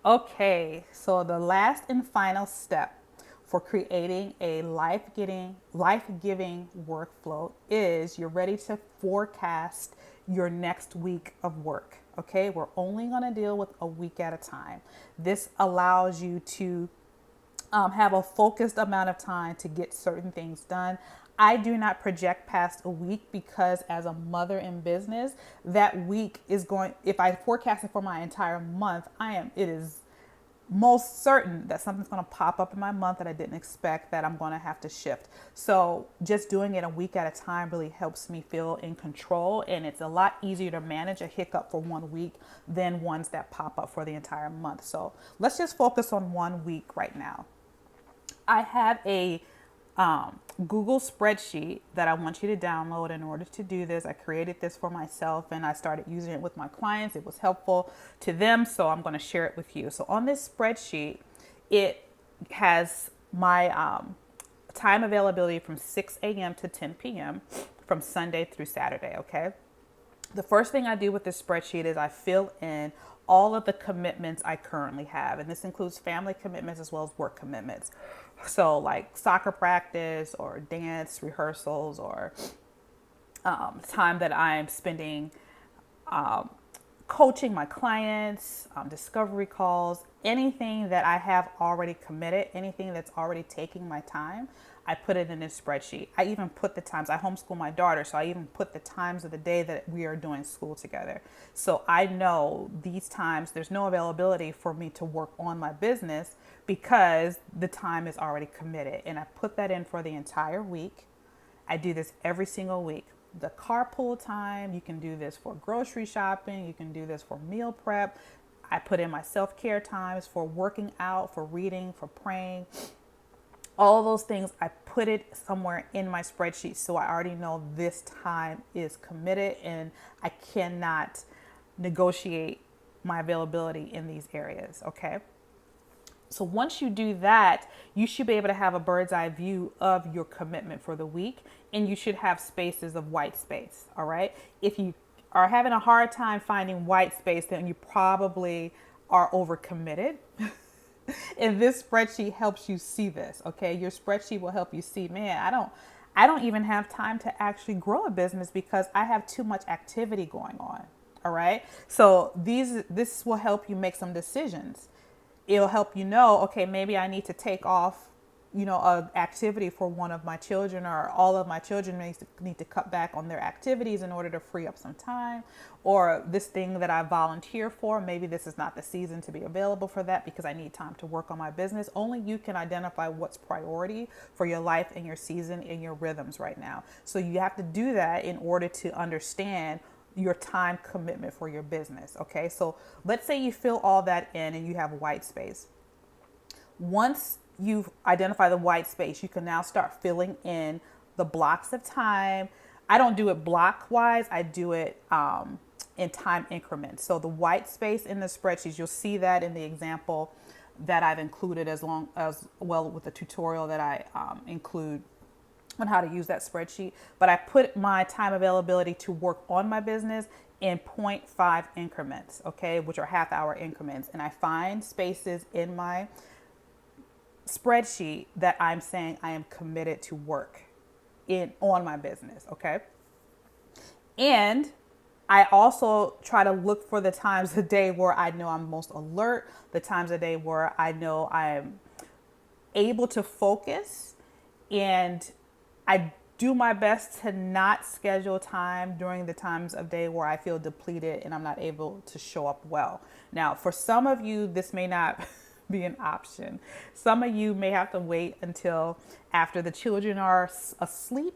Okay, so the last and final step for creating a life-giving workflow is you're ready to forecast your next week of work. Okay, we're only going to deal with a week at a time. This allows you to have a focused amount of time to get certain things done. I do not project past a week because, as a mother in business, that week is going, if I forecast it for my entire month, it is most certain that something's going to pop up in my month that I didn't expect that I'm going to have to shift. So just doing it a week at a time really helps me feel in control, and it's a lot easier to manage a hiccup for one week than ones that pop up for the entire month. So let's just focus on one week right now. I have a Google spreadsheet that I want you to download in order to do this. I created this for myself and I started using it with my clients. It was helpful to them, so I'm going to share it with you. So on this spreadsheet, it has my time availability from 6 a.m. to 10 p.m. from Sunday through Saturday, okay? The first thing I do with this spreadsheet is I fill in all of the commitments I currently have. And this includes family commitments as well as work commitments. So, like soccer practice or dance rehearsals or time that I'm spending coaching my clients, discovery calls, anything that I have already committed, anything that's already taking my time, I put it in this spreadsheet. I even put the times, I homeschool my daughter, so I even put the times of the day that we are doing school together. So I know these times there's no availability for me to work on my business because the time is already committed. And I put that in for the entire week. I do this every single week. The carpool time, you can do this for grocery shopping, you can do this for meal prep. I put in my self-care times for working out, for reading, for praying. All those things, I put it somewhere in my spreadsheet so I already know this time is committed and I cannot negotiate my availability in these areas, okay? So once you do that, you should be able to have a bird's eye view of your commitment for the week, and you should have spaces of white space, all right? If you are having a hard time finding white space, then you probably are overcommitted. And this spreadsheet helps you see this, okay? Your spreadsheet will help you see, man, I don't even have time to actually grow a business because I have too much activity going on. All right? So this will help you make some decisions. It'll help you know, okay, maybe I need to take off, a activity for one of my children, or all of my children need to cut back on their activities in order to free up some time. Or this thing that I volunteer for, maybe this is not the season to be available for that because I need time to work on my business. Only you can identify what's priority for your life and your season and your rhythms right now. So you have to do that in order to understand your time commitment for your business. Okay, so let's say you fill all that in and you have white space. Once you identify the white space, you can now start filling in the blocks of time. I don't do it block wise, I do it in time increments. So the white space in the spreadsheets, you'll see that in the example that I've included, as long as well with the tutorial that I include on how to use that spreadsheet. But I put my time availability to work on my business in 0.5 increments, okay, which are half hour increments. And I find spaces in my spreadsheet that I'm saying I am committed to work in on my business, okay? And I also try to look for the times of day where I know I'm most alert, the times of day where I know I'm able to focus, and I do my best to not schedule time during the times of day where I feel depleted and I'm not able to show up well. Now, for some of you, this may not be an option. Some of you may have to wait until after the children are asleep,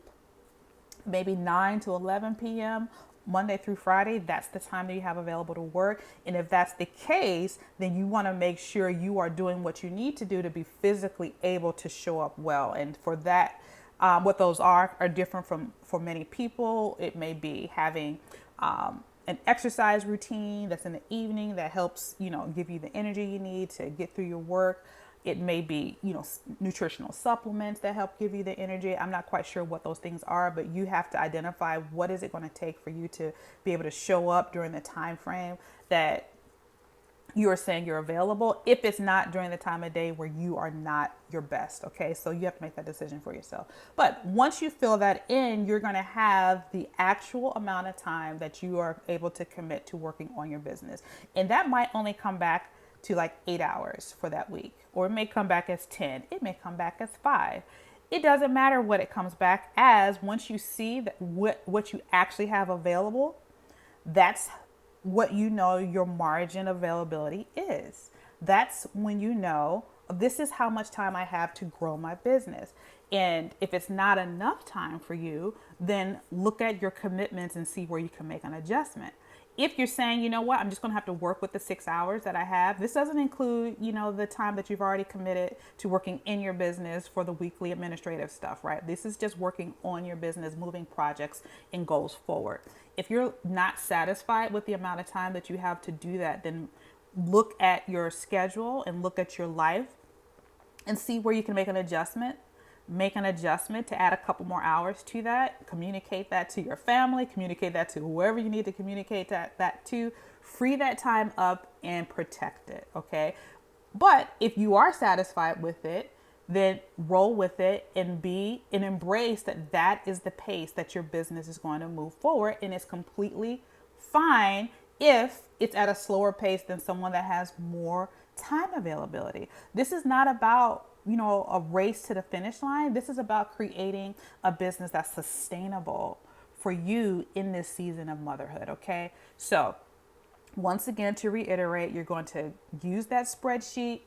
maybe 9 to 11 p.m. Monday through Friday. That's the time that you have available to work. And if that's the case, then you want to make sure you are doing what you need to do to be physically able to show up well. And for that, what those are different for many people. It may be having an exercise routine that's in the evening that helps, give you the energy you need to get through your work. It may be, nutritional supplements that help give you the energy. I'm not quite sure what those things are, but you have to identify what is it going to take for you to be able to show up during the time frame that you are saying you're available if it's not during the time of day where you are not your best. Okay, so you have to make that decision for yourself. But once you fill that in, you're going to have the actual amount of time that you are able to commit to working on your business, and that might only come back to like 8 hours for that week, or it may come back as 10, it may come back as 5. It doesn't matter what it comes back as. Once you see that what you actually have available, that's what you know your margin availability is. That's when you know this is how much time I have to grow my business. And if it's not enough time for you, then look at your commitments and see where you can make an adjustment. If you're saying, you know what, I'm just going to have to work with the 6 hours that I have, this doesn't include, the time that you've already committed to working in your business for the weekly administrative stuff, right? This is just working on your business, moving projects and goals forward. If you're not satisfied with the amount of time that you have to do that, then look at your schedule and look at your life and see where you can make an adjustment. Make an adjustment to add a couple more hours to that. Communicate that to your family, communicate that to whoever you need to communicate that to. Free that time up and protect it, okay? But if you are satisfied with it, then roll with it and embrace that is the pace that your business is going to move forward, and it's completely fine if it's at a slower pace than someone that has more time availability. This is not about a race to the finish line. This is about creating a business that's sustainable for you in this season of motherhood, okay? So once again, to reiterate, you're going to use that spreadsheet.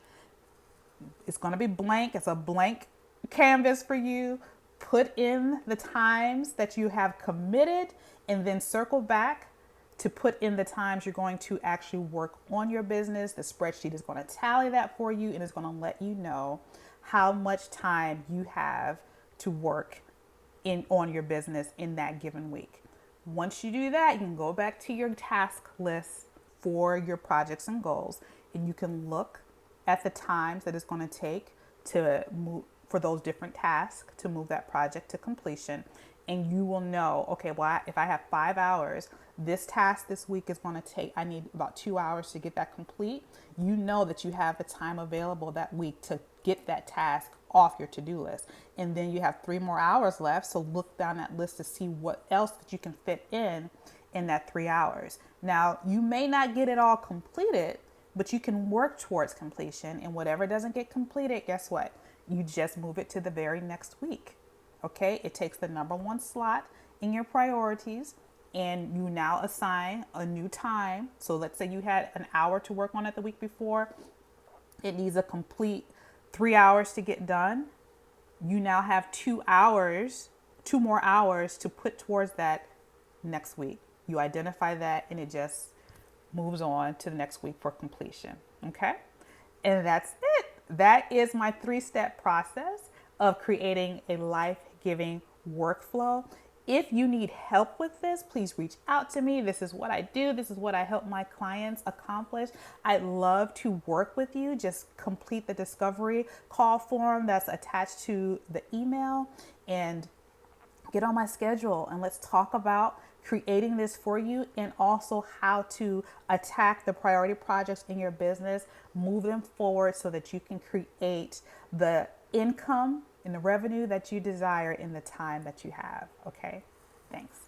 It's going to be blank. It's a blank canvas for you. Put in the times that you have committed and then circle back to put in the times you're going to actually work on your business. The spreadsheet is going to tally that for you and it's going to let you know how much time you have to work on your business in that given week. Once you do that, you can go back to your task list for your projects and goals, and you can look at the times that it's going to take to move for those different tasks to move that project to completion. And you will know, okay, well, if I have 5 hours, this task this week is going to take, I need about 2 hours to get that complete. You know that you have the time available that week to get that task off your to-do list. And then you have 3 more hours left. So look down that list to see what else that you can fit in that 3 hours. Now, you may not get it all completed, but you can work towards completion. And whatever doesn't get completed, guess what? You just move it to the very next week. Okay, it takes the number 1 slot in your priorities and you now assign a new time. So let's say you had an hour to work on it the week before. It needs a complete 3 hours to get done. You now have 2 more hours to put towards that next week. You identify that and it just moves on to the next week for completion. Okay, and that's it. That is my 3-step process of creating a life-giving workflow. If you need help with this, please reach out to me. This is what I do. This is what I help my clients accomplish. I'd love to work with you. Just complete the discovery call form that's attached to the email and get on my schedule and let's talk about creating this for you and also how to attack the priority projects in your business, move them forward so that you can create the income and the revenue that you desire in the time that you have. Okay, thanks.